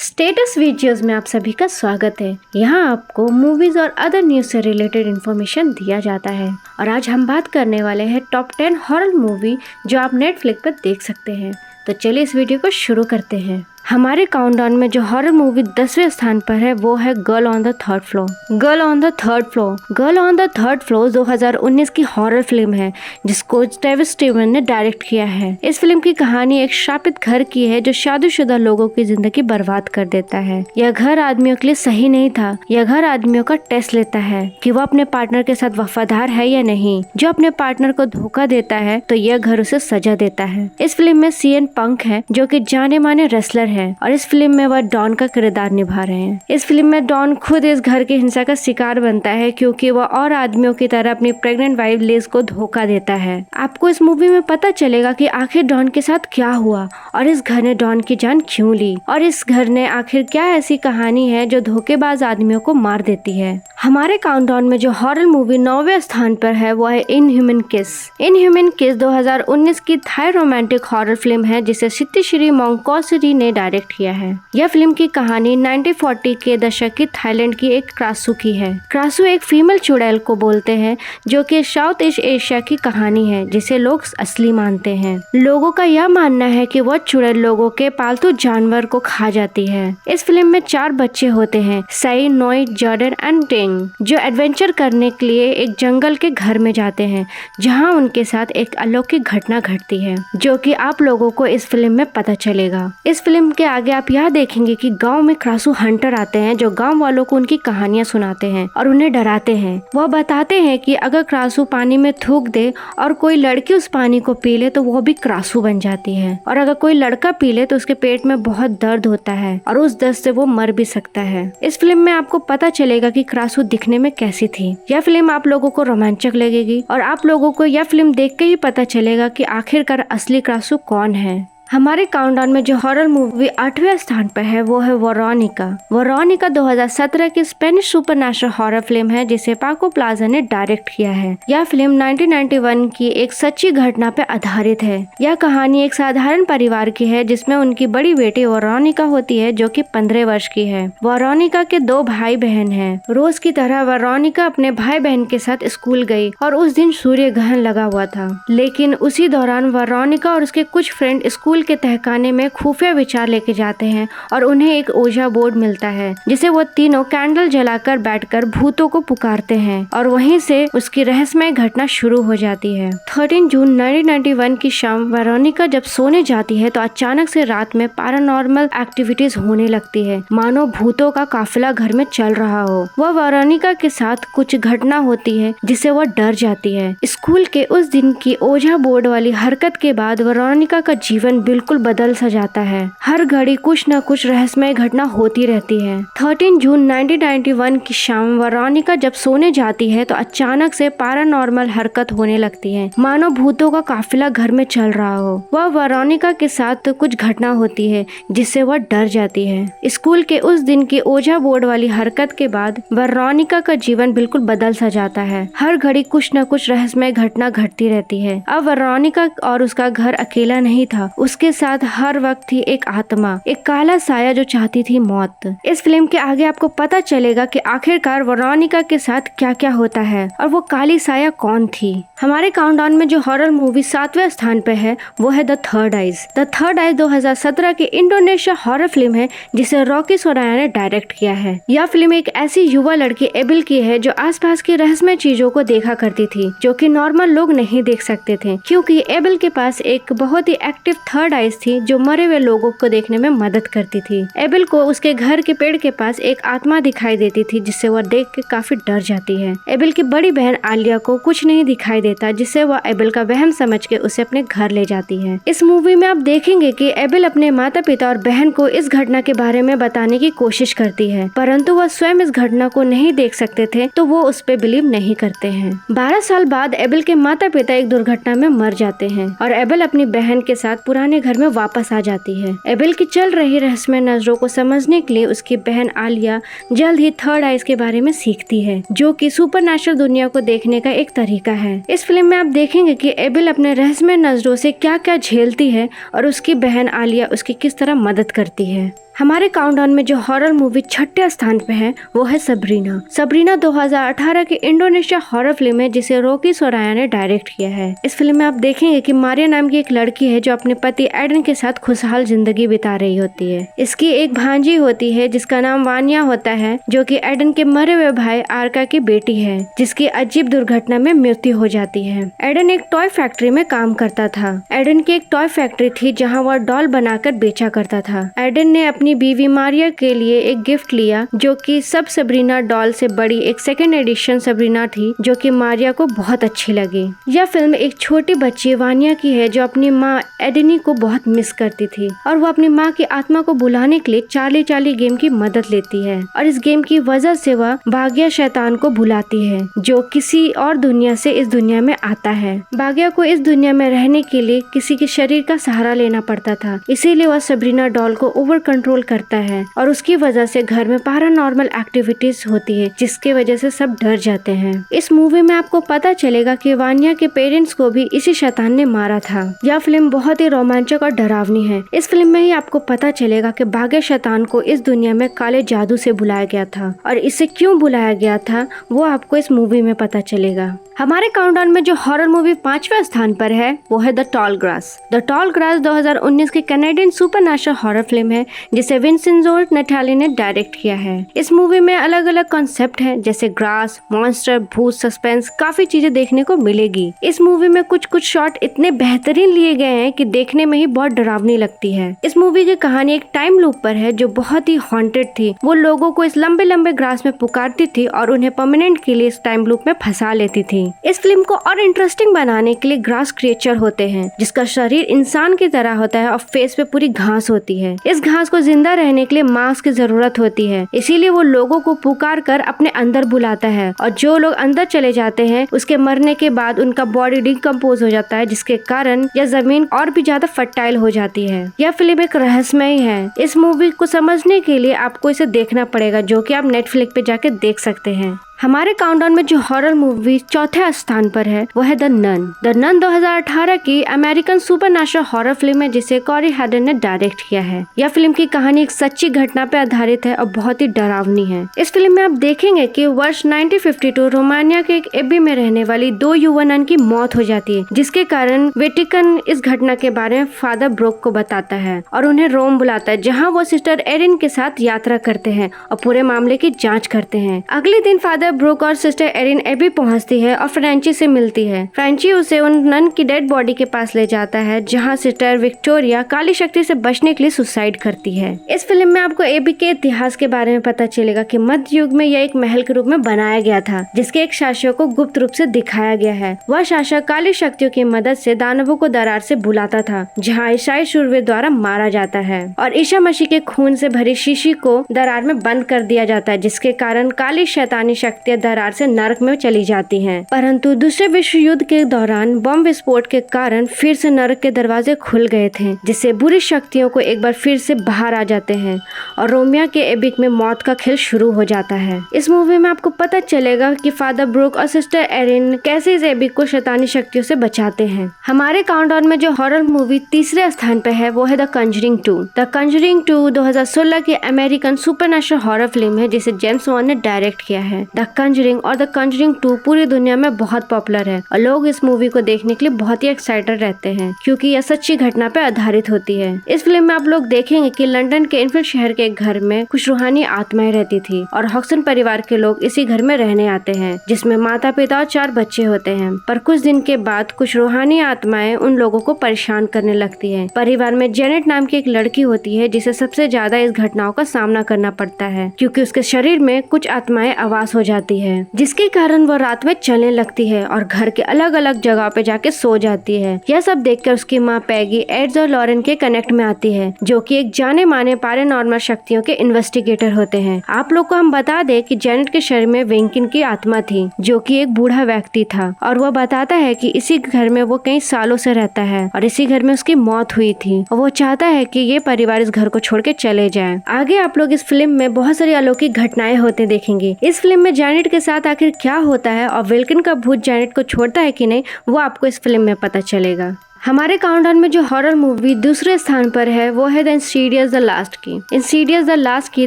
Status videos में आप सभी का स्वागत है। यहाँ आपको मूवीज और अदर न्यूज से रिलेटेड इन्फॉर्मेशन दिया जाता है और आज हम बात करने वाले हैं टॉप 10 हॉरर मूवी जो आप नेटफ्लिक्स पर देख सकते हैं। तो चलिए इस वीडियो को शुरू करते हैं। हमारे काउंटडाउन में जो हॉरर मूवी 10वें स्थान पर है वो है girl on the third floor. Girl on the third floor girl on the third floor 2019 की हॉरर फिल्म है जिसको ट्रेविस स्टीवन ने डायरेक्ट किया है। इस फिल्म की कहानी एक शापित घर की है जो शादीशुदा लोगों की जिंदगी बर्बाद कर देता है। यह घर आदमियों के लिए सही नहीं था। यह घर आदमियों का टेस्ट लेता है कि वो अपने पार्टनर के साथ वफादार है या नहीं। जो अपने पार्टनर को धोखा देता है तो यह घर उसे सजा देता है। इस फिल्म में सीएन पंक है जो कि जाने माने रेसलर है और इस फिल्म में वह डॉन का किरदार निभा रहे हैं। इस फिल्म में डॉन खुद इस घर की हिंसा का शिकार बनता है क्योंकि वह और आदमियों की तरह अपनी प्रेग्नेंट वाइफ लिज को धोखा देता है। आपको इस मूवी में पता चलेगा कि आखिर डॉन के साथ क्या हुआ और इस घर ने डॉन की जान क्यों ली और इस घर ने आखिर क्या ऐसी कहानी है जो धोखेबाज आदमियों को मार देती है। हमारे काउंटडाउन में जो हॉरर मूवी 9वें स्थान पर है वो है इनह्यूमन किस। इनह्यूमन किस 2019 की थाई रोमांटिक हॉरर फिल्म है जिसे सित्तिश्री मोंगकोसिरी ने डायरेक्ट किया है। यह फिल्म की कहानी 1940 के दशक की थाईलैंड की एक क्रासू की है। क्रासू एक फीमेल चुड़ैल को बोलते हैं जो कि साउथ ईस्ट एशिया की कहानी है जिसे लोग असली मानते हैं। लोगों का यह मानना है कि वह चुड़ैल लोगों के पालतू जानवर को खा जाती है। इस फिल्म में 4 बच्चे होते हैं, सई, नोई, जॉर्डन एंड टेंग, जो एडवेंचर करने के लिए एक जंगल के घर में जाते हैं जहां उनके साथ एक अलौकिक घटना घटती है जो कि आप लोगों को इस फिल्म में पता चलेगा। इस फिल्म के आगे आप यह देखेंगे कि गांव में क्रासू हंटर आते हैं जो गांव वालों को उनकी कहानियां सुनाते हैं और उन्हें डराते हैं। वह बताते हैं कि अगर क्रासू पानी में थूक दे और कोई लड़की उस पानी को पी ले तो वो भी क्रासू बन जाती है और अगर कोई लड़का पी ले तो उसके पेट में बहुत दर्द होता है और उस दर्द से वो मर भी सकता है। इस फिल्म में आपको पता चलेगा कि क्रासू दिखने में कैसी थी। यह फिल्म आप लोगों को रोमांचक लगेगी और आप लोगों को यह फिल्म देख के ही पता चलेगा कि आखिरकार असली क्रासू कौन है। हमारे काउंटडाउन में जो हॉरर मूवी 8वें स्थान पर है वो है वेरोनिका। वेरोनिका 2017 की स्पेनिश सुपरनैचुरल हॉरर फिल्म है जिसे पाको प्लाजा ने डायरेक्ट किया है। यह फिल्म 1991 की एक सच्ची घटना पर आधारित है। यह कहानी एक साधारण परिवार की है जिसमें उनकी बड़ी बेटी वेरोनिका होती है जो कि 15 वर्ष की है। वेरोनिका के 2 भाई बहन हैं। रोज की तरह वेरोनिका अपने भाई बहन के साथ स्कूल गई और उस दिन सूर्य ग्रहण लगा हुआ था। लेकिन उसी दौरान वेरोनिका और उसके कुछ फ्रेंड स्कूल के तहखाने में खुफिया विचार लेके जाते हैं और उन्हें एक ओझा बोर्ड मिलता है जिसे वो तीनों कैंडल जलाकर बैठकर भूतों को पुकारते हैं और वहीं से उसकी रहस्यमय घटना शुरू हो जाती है। 13 जून 1991 की शाम वेरोनिका जब सोने जाती है तो अचानक से रात में पैरानॉर्मल एक्टिविटीज होने लगती है, मानो भूतों का काफिला घर में चल रहा हो। वह वेरोनिका के साथ कुछ घटना होती है जिससे वह डर जाती है। स्कूल के उस दिन की ओझा बोर्ड वाली हरकत के बाद वेरोनिका का जीवन बिल्कुल बदल सा जाता है। हर घड़ी कुछ न कुछ रहस्यमय घटना होती रहती है। 13 जून 1991 की शाम वेरोनिका जब सोने जाती है तो अचानक से पैरानॉर्मल हरकत होने लगती है, मानो भूतों का काफिला घर में चल रहा हो। वह वेरोनिका के साथ कुछ घटना होती है जिससे वह डर जाती है। स्कूल के उस दिन की ओझा बोर्ड वाली हरकत के बाद वेरोनिका का जीवन बिल्कुल बदल सा जाता है। हर घड़ी कुछ न कुछ रहस्यमय घटना घटती रहती है। अब वेरोनिका और उसका घर अकेला नहीं था, उसके साथ हर वक्त थी एक आत्मा, एक काला साया जो चाहती थी मौत। इस फिल्म के आगे आपको पता चलेगा कि आखिरकार वेरोनिका के साथ क्या क्या होता है और वो काली साया कौन थी। हमारे काउंटडाउन में जो हॉरर मूवी 7वें स्थान पे है वो है the third eyes. The third eyes 2017 की इंडोनेशिया हॉरर फिल्म है जिसे रॉकी सोराया ने डायरेक्ट किया है। यह फिल्म एक ऐसी युवा लड़की एबिल की है जो आसपास की रहस्यमय चीजों को देखा करती थी जो कि नॉर्मल लोग नहीं देख सकते थे, क्योंकि एबिल के पास एक बहुत ही एक्टिव थर्ड आइज थी जो मरे हुए लोगों को देखने में मदद करती थी। एबिल को उसके घर के पेड़ के पास एक आत्मा दिखाई देती थी जिससे वह देख के काफी डर जाती है। एबिल की बड़ी बहन आलिया को कुछ नहीं दिखाई देता जिससे वह एबिल का वहम समझ के उसे अपने घर ले जाती है। इस मूवी में आप देखेंगे कि एबिल अपने माता पिता और बहन को इस घटना के बारे में बताने की कोशिश करती है, परंतु वह स्वयं इस घटना को नहीं देख सकते थे तो वो उस पे बिलीव नहीं करते हैं। 12 साल बाद एबिल के माता पिता एक दुर्घटना में मर जाते हैं और एबिल अपनी बहन के साथ पुराने घर में वापस आ जाती है। एबिल की चल रही रहस्यमय नजरों को समझने के लिए उसकी बहन आलिया जल्द ही थर्ड आइज के बारे में सीखती है जो कि सुपरनैचुरल दुनिया को देखने का एक तरीका है। इस फिल्म में आप देखेंगे कि एबिल अपने रहस्यमय नजरों से क्या क्या झेलती है और उसकी बहन आलिया उसकी किस तरह मदद करती है। हमारे काउंटडाउन में जो हॉरर मूवी छठे स्थान पे है वो है सबरीना। सबरीना 2018 की इंडोनेशिया हॉरर फिल्म है जिसे रॉकी सोराया ने डायरेक्ट किया है। इस फिल्म में आप देखेंगे कि मारिया नाम की एक लड़की है जो अपने पति एडन के साथ खुशहाल जिंदगी बिता रही होती है। इसकी एक भांजी होती है जिसका नाम वानिया होता है, जो कि एडन के मरे हुए भाई आर्का की बेटी है, जिसकी अजीब दुर्घटना में मृत्यु हो जाती है। एडन एक टॉय फैक्ट्री में काम करता था। एडन की एक टॉय फैक्ट्री थी जहाँ वह डॉल बनाकर बेचा करता था। एडन ने अपनी बीवी मारिया के लिए एक गिफ्ट लिया जो कि सब सबरीना डॉल से बड़ी एक सेकेंड एडिशन सबरीना थी, जो कि मारिया को बहुत अच्छी लगी। यह फिल्म एक छोटी बच्ची वानिया की है जो अपनी माँ एडनी को बहुत मिस करती थी और वो अपनी माँ की आत्मा को बुलाने के लिए चार्ली चार्ली गेम की मदद लेती है और इस गेम की वजह से वह भाग्या शैतान को बुलाती है जो किसी और दुनिया से इस दुनिया में आता है। भाग्या को इस दुनिया में रहने के लिए किसी के शरीर का सहारा लेना पड़ता था, इसीलिए वह सबरीना डॉल को ओवर कंट्रोल करता है और उसकी वजह से घर में पैरानॉर्मल एक्टिविटीज होती है जिसकी वजह से सब डर जाते हैं। इस मूवी में आपको पता चलेगा कि वानिया के पेरेंट्स को भी इसी शैतान ने मारा था। यह फिल्म बहुत ही रोमांचक और डरावनी है। इस फिल्म में ही आपको पता चलेगा कि भाग्य शैतान को इस दुनिया में काले जादू से बुलाया गया था और इसे क्यों बुलाया गया था वो आपको इस मूवी में पता चलेगा। हमारे काउंटडाउन में जो हॉरर मूवी 5वें स्थान पर है वो है the tall grass. The tall grass 2019 की कैनेडियन सुपरनैचुरल हॉरर फिल्म है जिसे विंसेंजो नटाली ने डायरेक्ट किया है। इस मूवी में अलग अलग कॉन्सेप्ट हैं जैसे ग्रास, मॉन्स्टर, भूत, सस्पेंस, काफी चीजें देखने को मिलेगी। इस मूवी में कुछ शॉट इतने बेहतरीन लिए गए हैं कि देखने में ही बहुत डरावनी लगती है। इस मूवी की कहानी एक टाइम लूप पर है जो बहुत ही हॉन्टेड थी। वो लोगों को इस लंबे लंबे ग्रास में पुकारती थी और उन्हें परमानेंट के लिए इस टाइम लूप में फंसा लेती थी। इस फिल्म को और इंटरेस्टिंग बनाने के लिए ग्रास क्रिएचर होते हैं जिसका शरीर इंसान की तरह होता है और फेस पे पूरी घास होती है। इस घास को जिंदा रहने के लिए मांस की जरूरत होती है, इसीलिए वो लोगों को पुकार कर अपने अंदर बुलाता है और जो लोग अंदर चले जाते हैं उसके मरने के बाद उनका बॉडी डिकम्पोज हो जाता है जिसके कारण यह जमीन और भी ज्यादा फर्टाइल हो जाती है। यह फिल्म एक रहस्यमय है। इस मूवी को समझने के लिए आपको इसे देखना पड़ेगा जो कि आप नेटफ्लिक्स पे जाके देख सकते हैं। हमारे काउंटडाउन में जो हॉरर मूवी चौथे स्थान पर है वो है द नन। द नन 2018 की अमेरिकन सुपरनैचुरल हॉरर फिल्म है जिसे कॉरी हैडन ने डायरेक्ट किया है। यह फिल्म की कहानी एक सच्ची घटना पर आधारित है और बहुत ही डरावनी है। इस फिल्म में आप देखेंगे कि वर्ष 1952 रोमानिया के एक एबी में रहने वाली 2 युवा नन की मौत हो जाती है, जिसके कारण वेटिकन इस घटना के बारे में फादर ब्रोक को बताता है और उन्हें रोम बुलाता है जहाँ वो सिस्टर एरिन के साथ यात्रा करते हैं और पूरे मामले की जाँच करते हैं। अगले दिन फादर ब्रोक और सिस्टर एरिन एबी पहुंचती है और फ्रेंची से मिलती है। फ्रेंची उसे उन नन की डेड बॉडी के पास ले जाता है जहां सिस्टर विक्टोरिया काली शक्ति से बचने के लिए सुसाइड करती है। इस फिल्म में आपको एबी के इतिहास के बारे में पता चलेगा कि मध्य युग में यह एक महल के रूप में बनाया गया था जिसके एक शासक को गुप्त रूप से दिखाया गया है। वह शासक काली शक्तियों की मदद से दानवों को दरार से बुलाता था जहाँ ईसाई शूरवीर द्वारा मारा जाता है और ईसा मसीह के खून से भरी शीशी को दरार में बंद कर दिया जाता है, जिसके कारण काली शैतानी शक्ति दरार से नरक में चली जाती हैं। परंतु दूसरे विश्व युद्ध के दौरान बम विस्फोट के कारण फिर से नरक के दरवाजे खुल गए थे, जिससे बुरी शक्तियों को एक बार फिर से बाहर आ जाते हैं और रोमिया के एबिक में मौत का खेल शुरू हो जाता है। इस मूवी में आपको पता चलेगा कि फादर ब्रूक और सिस्टर एरिन कैसे इस एबिक को शैतानी शक्तियों से बचाते हैं। हमारे काउंटडाउन में जो हॉरर मूवी तीसरे स्थान पे है वो है द कंजरिंग 2। द कंजरिंग 2 2016 की अमेरिकन सुपरनैचुरल हॉरर फिल्म है जिसे जेम्स वॉन ने डायरेक्ट किया है। द कंजरिंग और द कंजरिंग 2 पूरी दुनिया में बहुत पॉपुलर है और लोग इस मूवी को देखने के लिए बहुत ही एक्साइटेड रहते हैं क्योंकि यह सच्ची घटना पे आधारित होती है। इस फिल्म में आप लोग देखेंगे कि लंदन के इनफील्ड शहर के एक घर में कुछ रूहानी आत्माएं रहती थी और हॉक्सन परिवार के लोग इसी घर में रहने आते हैं जिसमें माता पिता और 4 बच्चे होते हैं। पर कुछ दिन के बाद कुछ रूहानी आत्माएं उन लोगों को परेशान करने लगती है। परिवार में जेनेट नाम की एक लड़की होती है जिसे सबसे ज्यादा इस घटनाओं का सामना करना पड़ता है क्योंकि उसके शरीर में कुछ आत्माएं आवास हो जाती है, जिसके कारण वो रात में चलने लगती है और घर के अलग अलग जगह पे जाके सो जाती है। यह सब देखकर उसकी माँ पैगी एड्स और लॉरेन के कनेक्ट में आती है जो कि एक जाने माने पैरानॉर्मल शक्तियों के इन्वेस्टिगेटर होते हैं। आप लोग को हम बता दें कि जेनेट के शरीर में वेंकिन की आत्मा थी जो कि एक बूढ़ा व्यक्ति था और वह बताता है कि इसी घर में वो कई सालों से रहता है और इसी घर में उसकी मौत हुई थी और वो चाहता है कि ये परिवार इस घर को छोड़ के चले जाए। आगे आप लोग इस फिल्म में बहुत सारी अलौकिक घटनाएं होते देखेंगे। इस फिल्म में जेनेट के साथ आखिर क्या होता है और विल्किन का भूत जेनेट को छोड़ता है कि नहीं वो आपको इस फिल्म में पता चलेगा। हमारे काउंटडाउन में जो हॉरर मूवी दूसरे स्थान पर है वो है द इंसीडियस द लास्ट की। इंसीडियस द लास्ट की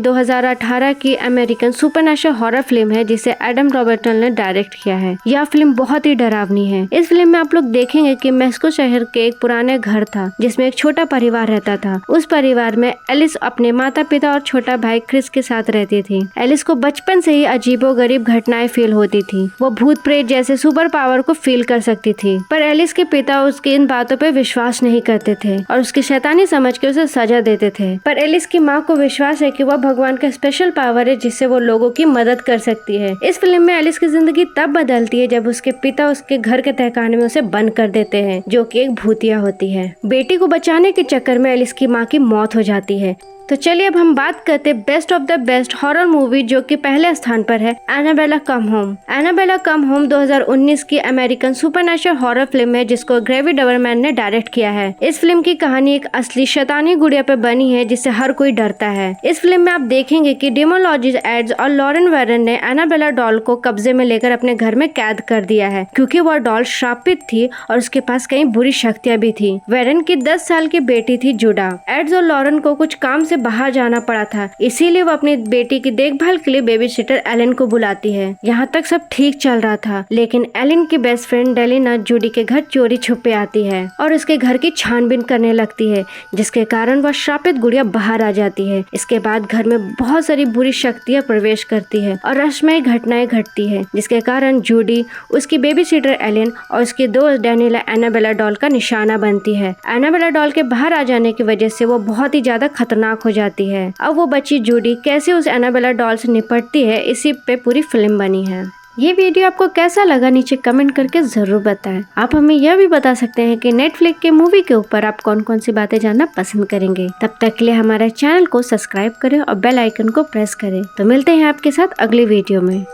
2018 की अमेरिकन सुपरनैचुरल हॉरर फिल्म है जिसे एडम रॉबर्टसन ने डायरेक्ट किया है। यह फिल्म बहुत ही डरावनी है। इस फिल्म में आप लोग देखेंगे कि मैक्सिको शहर के एक पुराने घर था जिसमें एक छोटा परिवार रहता था। उस परिवार में एलिस अपने माता पिता और छोटा भाई क्रिस के साथ रहती थी। एलिस को बचपन से ही अजीबोगरीब घटनाएं फील होती थी। वो भूत प्रेत जैसे सुपर पावर को फील कर सकती थी, पर एलिस के पिता उसकी इन बातों पे विश्वास नहीं करते थे और उसकी शैतानी समझ के उसे सजा देते थे। पर एलिस की माँ को विश्वास है कि वह भगवान का स्पेशल पावर है जिससे वो लोगों की मदद कर सकती है। इस फिल्म में एलिस की जिंदगी तब बदलती है जब उसके पिता उसके घर के तहखाने में उसे बंद कर देते हैं, जो कि एक भूतिया होती है। बेटी को बचाने के चक्कर में एलिस की माँ की मौत हो जाती है। तो चलिए अब हम बात करते best of the best horror movie जो कि पहले स्थान पर है, Annabelle come home. Annabelle come home 2019 की अमेरिकन सुपरनैचुरल हॉरर फिल्म है जिसको ग्रेवी डबरमैन ने डायरेक्ट किया है। इस फिल्म की कहानी एक असली शैतानी गुड़िया पे बनी है जिससे हर कोई डरता है। इस फिल्म में आप देखेंगे कि डेमोलॉजिस्ट एड्स और लॉरेन वेरन ने एनाबेला डॉल को कब्जे में लेकर अपने घर में कैद कर दिया है क्योंकि वह डॉल श्रापित थी और उसके पास कई बुरी शक्तियां भी थी। वेरन की 10 साल की बेटी थी जुडा। एड्स और लॉरेन को कुछ काम से बाहर जाना पड़ा था, इसीलिए वो अपनी बेटी की देखभाल के लिए बेबी सिटर एलन को बुलाती है। यहाँ तक सब ठीक चल रहा था, लेकिन एलन की बेस्ट फ्रेंड डेलिना जूडी के घर चोरी छुपे आती है और उसके घर की छानबीन करने लगती है, जिसके कारण वह श्रापित गुड़िया बाहर आ जाती है। इसके बाद घर में बहुत सारी बुरी शक्तियाँ प्रवेश करती है और रहस्यमय घटनाएं घटती है, जिसके कारण जूडी, उसकी बेबी सिटर एलन और उसकी दोस्त डेनिला एनाबेला डॉल का निशाना बनती है। एनाबेला डॉल के बाहर आ जाने की वजह से वो बहुत ही ज्यादा खतरनाक हो जाती है। अब वो बच्ची जूडी कैसे उस एनाबेला डॉल से निपटती है, इसी पे पूरी फिल्म बनी है। ये वीडियो आपको कैसा लगा नीचे कमेंट करके जरूर बताएं। आप हमें यह भी बता सकते हैं कि नेटफ्लिक्स के मूवी के ऊपर आप कौन कौन सी बातें जानना पसंद करेंगे। तब तक के लिए हमारे चैनल को सब्सक्राइब करें और बेल आइकन को प्रेस करें। तो मिलते हैं आपके साथ अगले वीडियो में।